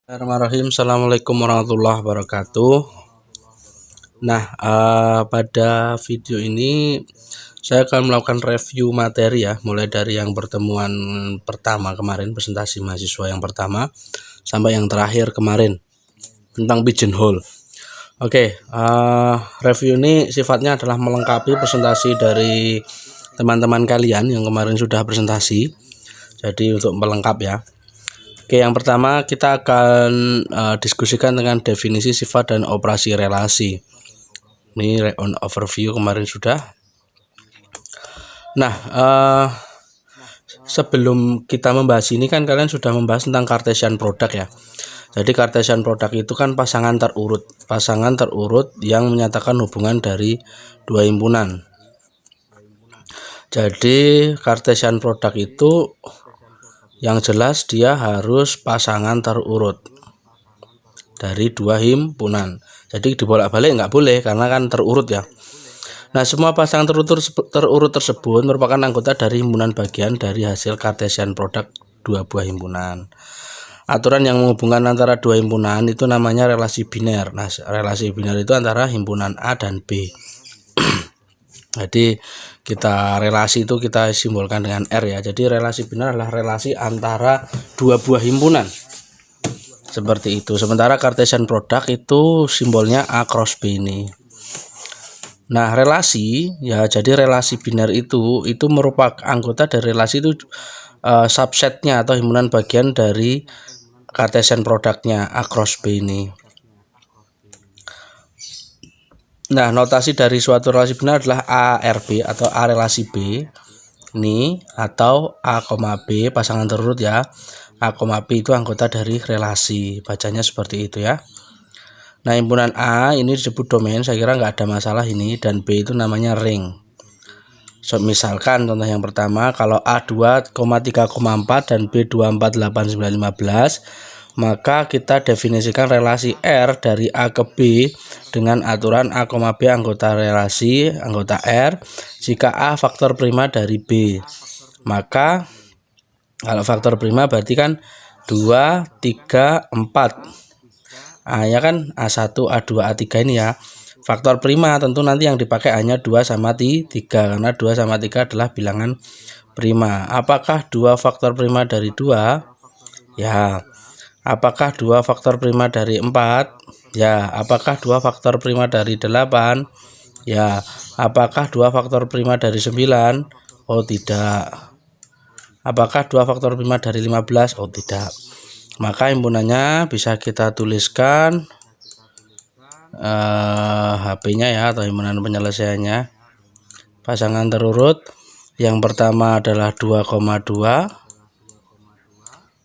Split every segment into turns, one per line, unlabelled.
Bismillahirrahmanirrahim. Assalamualaikum warahmatullahi wabarakatuh. Nah, pada video ini saya akan melakukan review materi ya, mulai dari yang pertemuan pertama kemarin, presentasi mahasiswa yang pertama, sampai yang terakhir kemarin tentang pigeonhole. Oke, review ini sifatnya adalah melengkapi presentasi dari teman-teman kalian yang kemarin sudah presentasi. Jadi untuk melengkap ya. Oke, yang pertama kita akan diskusikan dengan definisi sifat dan operasi relasi. Ini on overview kemarin sudah. Nah, sebelum kita membahas ini kan kalian sudah membahas tentang Cartesian product ya. Jadi Cartesian product itu kan pasangan terurut yang menyatakan hubungan dari dua himpunan. Jadi Cartesian product itu yang jelas dia harus pasangan terurut dari dua himpunan. Jadi dibolak-balik nggak boleh karena kan terurut ya. Nah, semua pasangan terurut tersebut merupakan anggota dari himpunan bagian dari hasil Cartesian product dua buah himpunan. Aturan yang menghubungkan antara dua himpunan itu namanya relasi biner. Nah, relasi biner itu antara himpunan A dan B. Jadi relasi itu kita simbolkan dengan R ya. Jadi relasi biner adalah relasi antara dua buah himpunan. Seperti itu. Sementara Cartesian product itu simbolnya A cross B ini. Nah, relasi ya, jadi relasi biner itu merupakan anggota dari relasi itu subsetnya atau himpunan bagian dari Cartesian produknya A cross B ini. Nah, notasi dari suatu relasi biner adalah ARB atau A relasi B ini, atau A, B pasangan terurut ya. A, B itu anggota dari relasi, bacanya seperti itu ya. Nah, himpunan A ini disebut domain, saya kira nggak ada masalah ini, dan B itu namanya ring. So, misalkan contoh yang pertama, kalau A 2,3,4 dan B 2,4,8,9,15, maka kita definisikan relasi R dari A ke B dengan aturan A, B anggota relasi anggota R jika A faktor prima dari B. Maka kalau faktor prima berarti kan 2, 3, 4. A-nya kan A1, A2, A3 ini ya. Faktor prima tentu nanti yang dipakai hanya 2 sama 3 karena 2 sama 3 adalah bilangan prima. Apakah 2 faktor prima dari 2? Ya. Apakah 2 faktor prima dari 4? Ya. Apakah 2 faktor prima dari 8? Ya. Apakah 2 faktor prima dari 9? Oh, tidak. Apakah 2 faktor prima dari 15? Oh, tidak. Maka himpunannya bisa kita tuliskan HP-nya ya, atau himpunan penyelesaiannya. Pasangan terurut yang pertama adalah 2,2,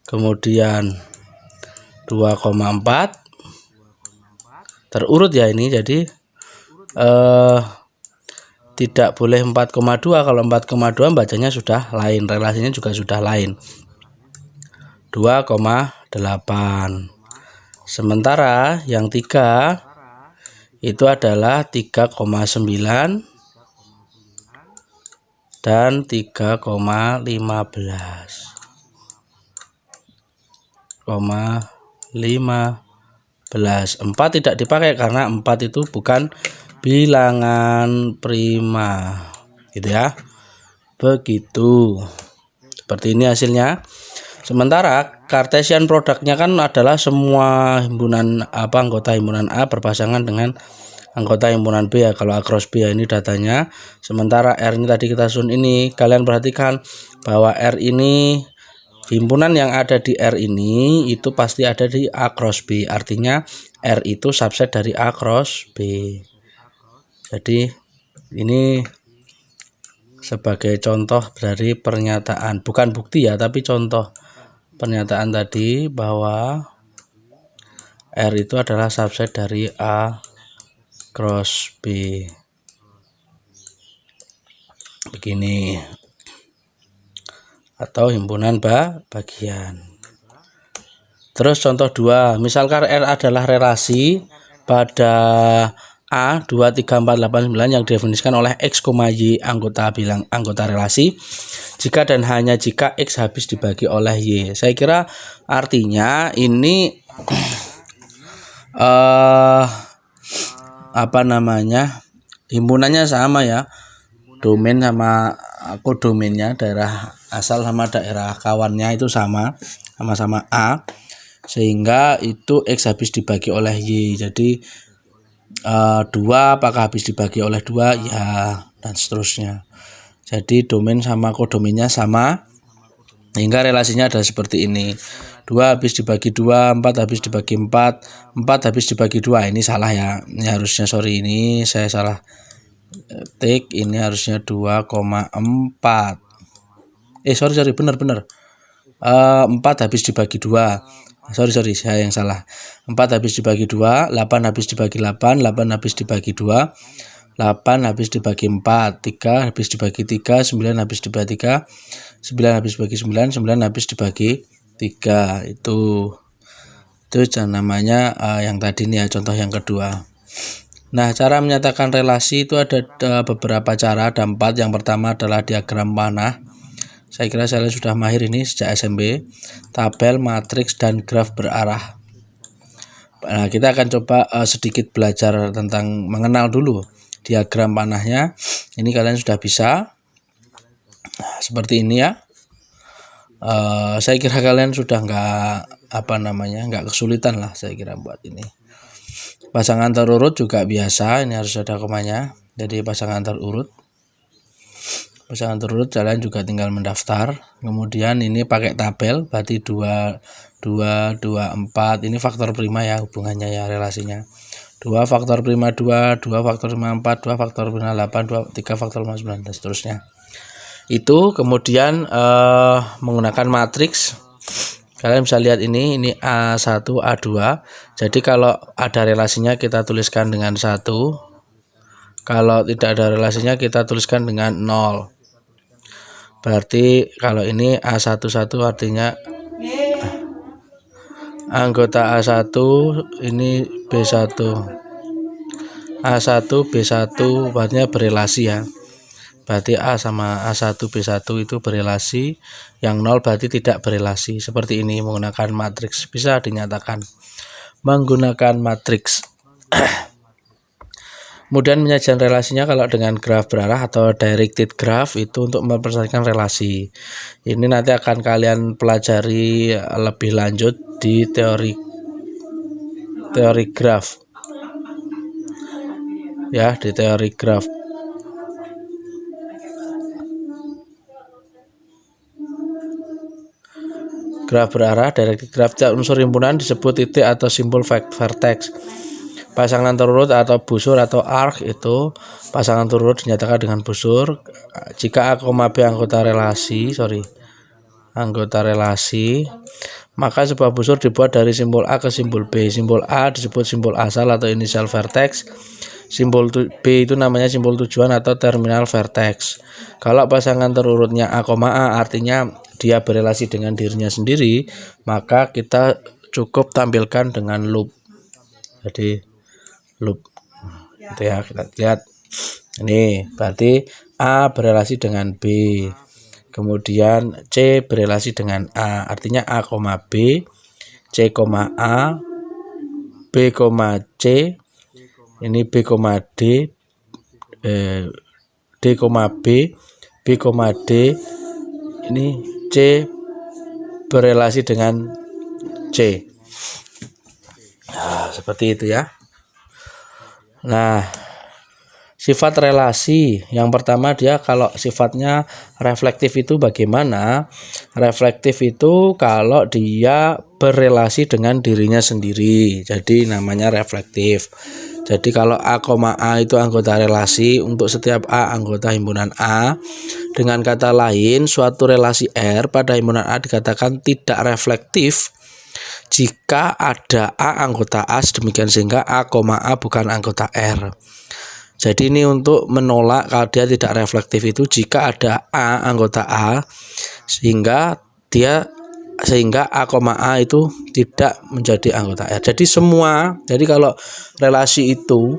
kemudian 2,4 terurut ya ini, jadi tidak boleh 4,2. Kalau 4,2 bacanya sudah lain, relasinya juga sudah lain, 2,8. Sementara yang 3 itu adalah 3,9 dan 3,15. 4 tidak dipakai karena 4 itu bukan bilangan prima, gitu ya. Begitu. Seperti ini hasilnya. Sementara Cartesian produknya kan adalah semua himpunan anggota himpunan A berpasangan dengan anggota himpunan B ya, kalau A cross B ya, ini datanya. Sementara R ini tadi kita sun ini, kalian perhatikan bahwa R ini, himpunan yang ada di R ini itu pasti ada di A cross B, artinya R itu subset dari A cross B. Jadi ini sebagai contoh dari pernyataan, bukan bukti ya, tapi contoh pernyataan tadi bahwa R itu adalah subset dari A cross B. Begini. Atau himpunan bagian. Terus contoh 2, misalkan R adalah relasi pada A 2, 3, 4, 8, 9 yang didefinisikan oleh X, Y anggota relasi jika dan hanya jika X habis dibagi oleh Y. Saya kira artinya ini apa namanya, himpunannya sama ya, domain sama kodomainnya, daerah asal sama daerah kawannya itu sama-sama A, sehingga itu X habis dibagi oleh Y. Jadi 2 apakah habis dibagi oleh 2? Ya, dan seterusnya. Jadi domain sama kodomainnya sama, sehingga relasinya ada seperti ini. 2 habis dibagi 2, 4 habis dibagi 4, 4 habis dibagi 2. Ini salah ya. Ini harusnya, sorry, ini saya salah tik, ini harusnya 2,4. Sorry, benar. 4 habis dibagi 2. Sorry, saya yang salah. 4 habis dibagi 2, 8 habis dibagi 8, 8 habis dibagi 2, 8 habis dibagi 4, 3 habis dibagi 3, 9 habis dibagi 3, 9 habis dibagi 9, 9 habis dibagi 3. Itu namanya yang tadi nih ya, contoh yang kedua. Nah, cara menyatakan relasi itu ada beberapa cara, ada 4. Yang pertama adalah diagram panah. Saya kira saya sudah mahir ini sejak SMP. Tabel, matriks, dan graf berarah. Nah, kita akan coba sedikit belajar tentang mengenal dulu diagram panahnya. Ini kalian sudah bisa. Seperti ini ya. Saya kira kalian sudah nggak kesulitan lah, saya kira buat ini. Pasangan terurut juga biasa, ini harus ada komanya. Jadi pasangan terurut kalian juga tinggal mendaftar. Kemudian ini pakai tabel, berarti 2, 2, 4. Ini faktor prima ya hubungannya ya, relasinya. 2 faktor prima 2, 2 faktor prima 4, 2 faktor prima 8, 2, 3 faktor prima 9, dan seterusnya. Itu kemudian menggunakan matriks. Kalian bisa lihat ini A1, A2. Jadi kalau ada relasinya kita tuliskan dengan 1. Kalau tidak ada relasinya kita tuliskan dengan 0. Berarti kalau ini A11 artinya anggota A1, ini B1. A1 B1 artinya berelasi ya. Berarti A sama A1 B1 itu berelasi, yang 0 berarti tidak berelasi. Seperti ini menggunakan matriks, bisa dinyatakan menggunakan matriks. Kemudian penyajian relasinya kalau dengan graf berarah atau directed graph itu untuk memperlihatkan relasi. Ini nanti akan kalian pelajari lebih lanjut di teori graf. Ya, di teori graf. Graf berarah, directed graph, unsur himpunan disebut titik atau simbol vertex. Pasangan terurut atau busur atau arc itu pasangan terurut dinyatakan dengan busur jika A, B anggota relasi, maka sebuah busur dibuat dari simbol A ke simbol B. Simbol A disebut simbol asal atau initial vertex. Simbol B itu namanya simbol tujuan atau terminal vertex. Kalau pasangan terurutnya A, artinya dia berelasi dengan dirinya sendiri, maka kita cukup tampilkan dengan loop. Jadi loop itu ya, kita lihat ini berarti A berelasi dengan B, kemudian C berelasi dengan A, artinya A, B, C, A, B, C, ini B, D, D, B, B, D, ini C berelasi dengan C. Nah, seperti itu ya. Nah, sifat relasi yang pertama, dia kalau sifatnya reflektif itu bagaimana? Reflektif itu kalau dia berelasi dengan dirinya sendiri, jadi namanya reflektif. Jadi kalau A, A itu anggota relasi, untuk setiap A anggota himpunan A. Dengan kata lain, suatu relasi R pada himpunan A dikatakan tidak reflektif jika ada A anggota A, sedemikian sehingga A, A bukan anggota R. Jadi ini untuk menolak kalau dia tidak reflektif itu jika ada A anggota A sehingga A, A itu tidak menjadi anggota R. Jadi kalau relasi itu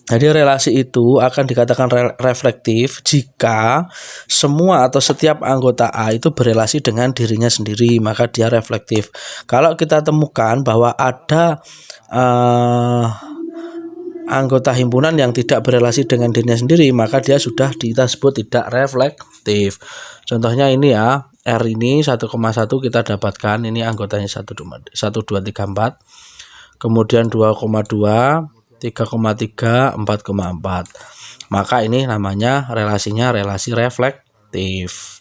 Jadi relasi itu akan dikatakan reflektif jika semua atau setiap anggota A itu berelasi dengan dirinya sendiri, maka dia reflektif. Kalau kita temukan bahwa ada anggota himpunan yang tidak berelasi dengan dirinya sendiri, maka dia sudah kita sebut tidak reflektif. Contohnya ini ya, R ini 1,1 kita dapatkan, ini anggotanya 1, 2, 3, 4. Kemudian 2,2, 3,3, 4,4. Maka ini namanya relasinya relasi reflektif.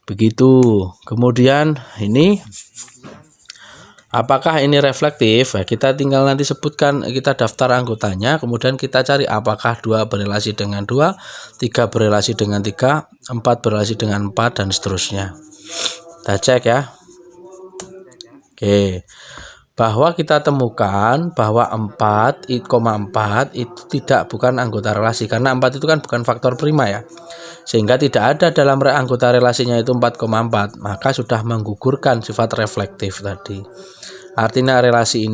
Begitu. Kemudian ini apakah ini reflektif? Nah, kita tinggal nanti sebutkan, kita daftar anggotanya, kemudian kita cari apakah 2 berelasi dengan 2, 3 berelasi dengan 3, 4 berelasi dengan 4, dan seterusnya. Kita cek ya. Oke. Bahwa kita temukan bahwa 4 itu bukan anggota relasi, karena 4 itu kan bukan faktor prima ya, sehingga tidak ada dalam anggota relasinya itu 4,4, maka sudah menggugurkan sifat reflektif tadi. Artinya relasi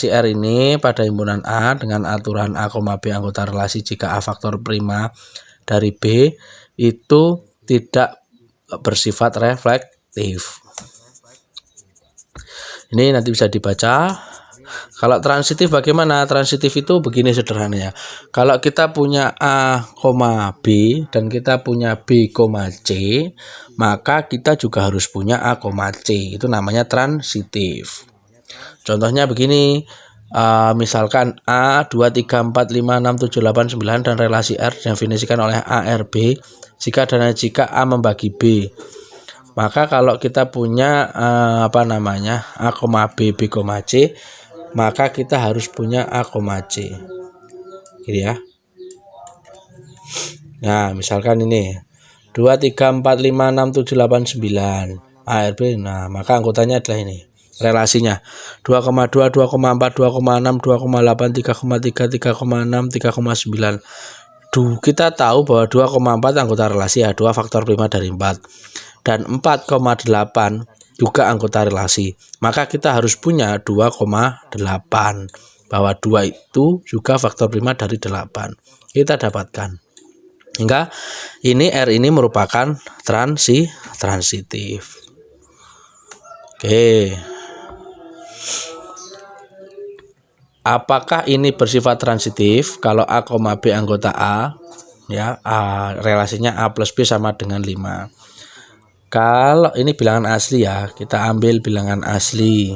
R ini pada himpunan A dengan aturan A, B anggota relasi jika A faktor prima dari B itu tidak bersifat reflektif. Ini nanti bisa dibaca. Kalau transitif bagaimana? Transitif itu begini sederhananya. Kalau kita punya A, B dan kita punya B, C, maka kita juga harus punya A, C. Itu namanya transitif. Contohnya begini. Misalkan A 2, 3, 4, 5, 6, 7, 8, 9 dan relasi R didefinisikan oleh ARB jika dan jika A membagi B. Maka kalau kita punya A, B, B, C, maka kita harus punya A, C. Gitu ya. Nah, misalkan ini 2, 3, 4, 5, 6, 7, 8, 9 ARB. Nah, maka anggotanya adalah ini. Relasinya 2,2, 2,4, 2,6, 2,8, 3,3, 3,6, 3,9. Kita tahu bahwa 2,4 anggota relasi ya, 2 faktor prima dari 4. Dan 4,8 juga anggota relasi, maka kita harus punya 2,8, bahwa 2 itu juga faktor prima dari 8 kita dapatkan. Hingga ini R ini merupakan transitif. Oke, apakah ini bersifat transitif? Kalau A, B anggota A ya, relasinya A plus B sama dengan 5. Kalau ini bilangan asli ya, kita ambil bilangan asli.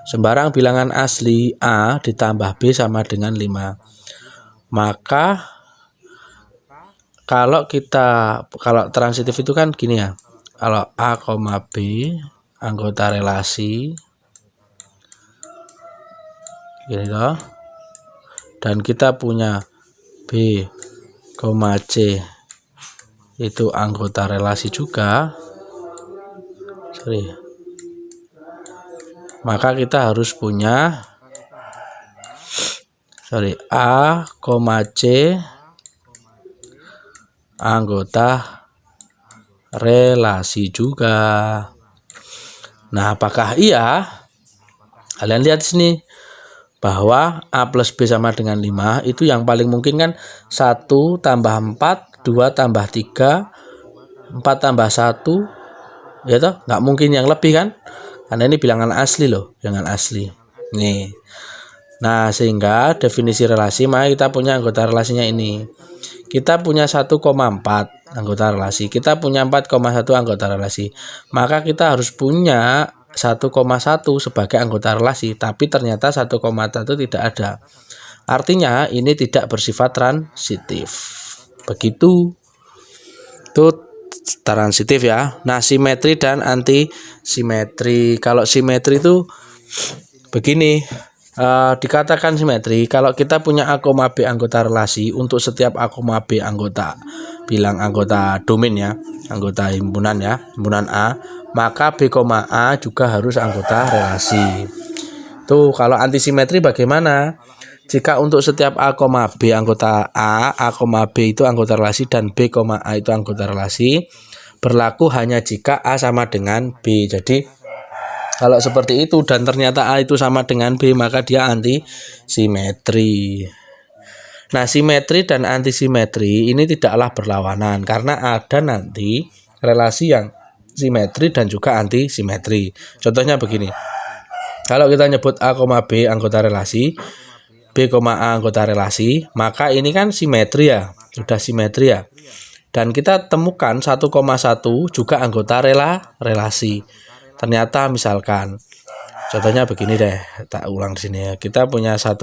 Sembarang bilangan asli A ditambah B sama dengan 5. Maka kalau transitif itu kan gini ya. Kalau A, B anggota relasi gini loh. Dan kita punya B, C itu anggota relasi juga, maka kita harus punya A, C anggota relasi juga. Nah, apakah iya? Kalian lihat di sini bahwa A plus B sama dengan 5 itu yang paling mungkin kan 1 tambah 4, 2 tambah 3, 4 tambah 1, ya toh, nggak mungkin yang lebih kan, karena ini bilangan asli loh, bilangan asli nih. Nah, sehingga definisi relasi, maka kita punya anggota relasinya ini, kita punya 1,4 anggota relasi, kita punya 4,1 anggota relasi, maka kita harus punya 1,1 sebagai anggota relasi, tapi ternyata 1,1 tidak ada. Artinya ini tidak bersifat transitif. Begitu. Itu transitif ya. Nah, simetri dan anti simetri. Kalau simetri itu begini, dikatakan simetri kalau kita punya A, B anggota relasi, untuk setiap A, B anggota, bilang anggota domain ya, anggota himpunan ya, himpunan A, maka B, A juga harus anggota relasi. Tuh, kalau antisimetri bagaimana? Jika untuk setiap A, B anggota A, B itu anggota relasi dan B, A itu anggota relasi, berlaku hanya jika A sama dengan B. Jadi Kalau seperti itu dan ternyata A itu sama dengan B, maka dia antisimetri. Nah, simetri dan antisimetri ini tidaklah berlawanan karena ada nanti relasi yang simetri dan juga antisimetri. Contohnya begini. Kalau kita nyebut A, B anggota relasi, B, A anggota relasi, maka ini kan simetri ya, sudah simetri ya. Dan kita temukan 1,1 juga anggota relasi. Ternyata misalkan, contohnya begini deh, tak ulang di sini ya. Kita punya 1,4.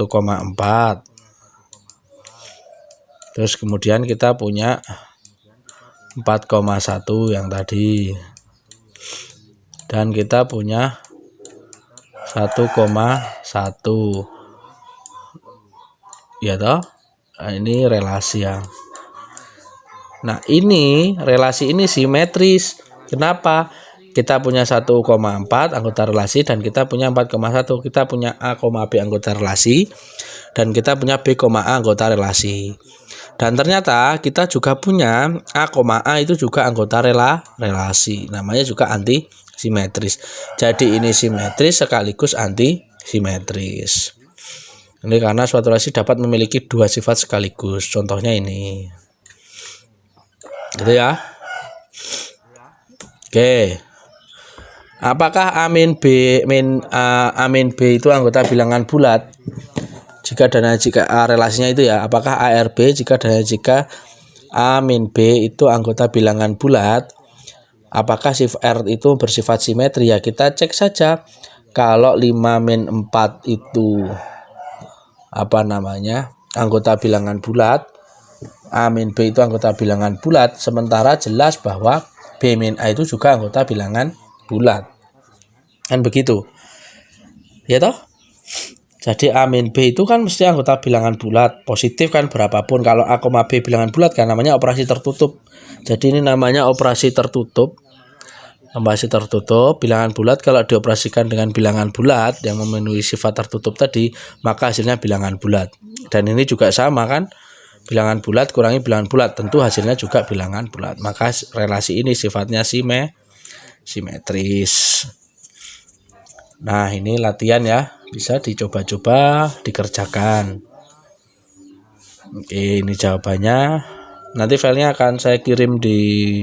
Terus kemudian kita punya 4,1 yang tadi. Dan kita punya 1,1. Ya toh? Nah, ini relasi ya. Nah, ini relasi ini simetris. Kenapa? Kita punya 1,4 anggota relasi dan kita punya 4,1. Kita punya A, B anggota relasi dan kita punya B, A anggota relasi. Dan ternyata kita juga punya A, A itu juga anggota relasi. Namanya juga antisimetris. Jadi ini simetris sekaligus antisimetris. Ini karena suatu relasi dapat memiliki dua sifat sekaligus. Contohnya ini. Gitu ya. Oke. Apakah A min B itu anggota bilangan bulat? Jika A relasinya itu ya, apakah ARB jika A min B itu anggota bilangan bulat? Apakah sifat R itu bersifat simetri? Ya, kita cek saja. Kalau 5 min 4 itu anggota bilangan bulat, A min B itu anggota bilangan bulat, sementara jelas bahwa B min A itu juga anggota bilangan bulat. Kan begitu. Ya toh? Jadi A min B itu kan mesti anggota bilangan bulat, positif kan berapapun. Kalau A, B bilangan bulat kan namanya operasi tertutup. Jadi ini namanya operasi tertutup. Operasi tertutup, bilangan bulat kalau dioperasikan dengan bilangan bulat yang memenuhi sifat tertutup tadi, maka hasilnya bilangan bulat. Dan ini juga sama kan? Bilangan bulat kurangi bilangan bulat, tentu hasilnya juga bilangan bulat. Maka relasi ini sifatnya simetris. Nah, ini latihan ya, bisa dicoba-coba dikerjakan. Oke, ini jawabannya. Nanti filenya akan saya kirim di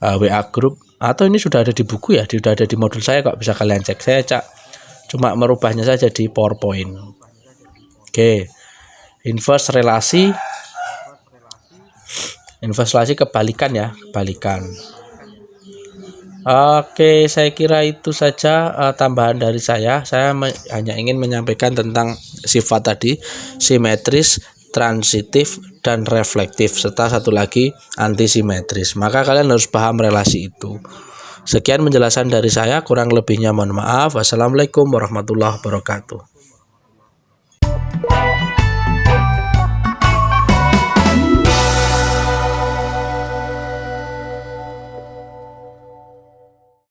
WA group, atau ini sudah ada di buku ya, sudah ada di modul saya kok, bisa kalian cek. Saya cuma merubahnya saja di PowerPoint. Oke, inverse relasi kebalikan ya, kebalikan. Oke, saya kira itu saja tambahan dari saya. Saya hanya ingin menyampaikan tentang sifat tadi, simetris, transitif, dan reflektif, serta satu lagi antisimetris. Maka kalian harus paham relasi itu. Sekian penjelasan dari saya, kurang lebihnya mohon maaf. Wassalamualaikum warahmatullahi wabarakatuh.